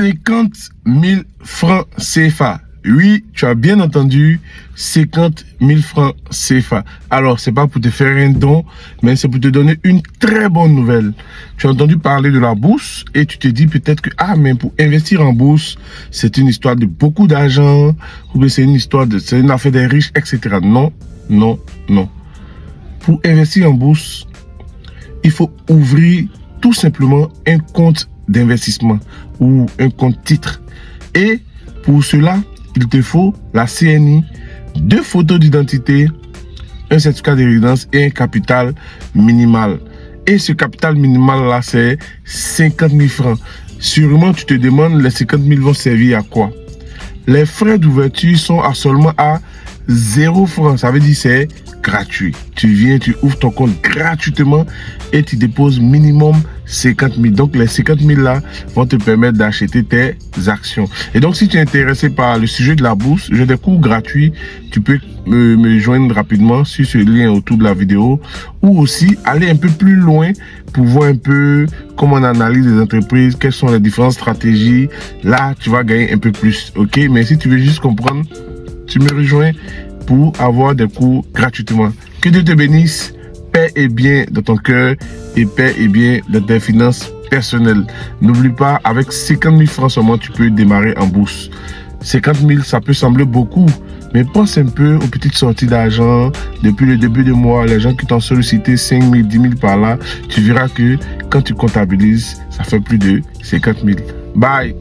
50 000 francs CFA. Oui, tu as bien entendu, 50 000 francs CFA. Alors, c'est pas pour te faire un don, mais c'est pour te donner une très bonne nouvelle. Tu as entendu parler de la bourse et tu te dis peut-être que, mais pour investir en bourse, c'est une histoire de beaucoup d'argent, ou bien c'est une affaire des riches, etc. Non, non, non. Pour investir en bourse, il faut ouvrir tout simplement un compte d'investissement ou un compte titre. Et pour cela, il te faut la CNI, 2 photos d'identité, un certificat de résidence et un capital minimal. Et ce capital minimal là, c'est 50 000 francs. Sûrement, tu te demandes, les 50 000 vont servir à quoi? Les frais d'ouverture sont seulement à 0 francs. Ça veut dire c'est gratuit. Tu viens, tu ouvres ton compte gratuitement et tu déposes minimum 50 000. Donc les 50 000 là vont te permettre d'acheter tes actions. Et donc si tu es intéressé par le sujet de la bourse, j'ai des cours gratuits. Tu peux me joindre rapidement sur ce lien autour de la vidéo, ou aussi aller un peu plus loin pour voir un peu comment on analyse les entreprises, quelles sont les différentes stratégies. Là, tu vas gagner un peu plus. Ok, mais si tu veux juste comprendre, tu me rejoins pour avoir des cours gratuitement. Que Dieu te bénisse, paix et bien dans ton cœur et paix et bien dans tes finances personnelles. N'oublie pas, avec 50 000 francs seulement, tu peux démarrer en bourse. 50 000, ça peut sembler beaucoup, mais pense un peu aux petites sorties d'argent depuis le début de mois, les gens qui t'ont sollicité 5 000, 10 000 par là. Tu verras que quand tu comptabilises, ça fait plus de 50 000. Bye!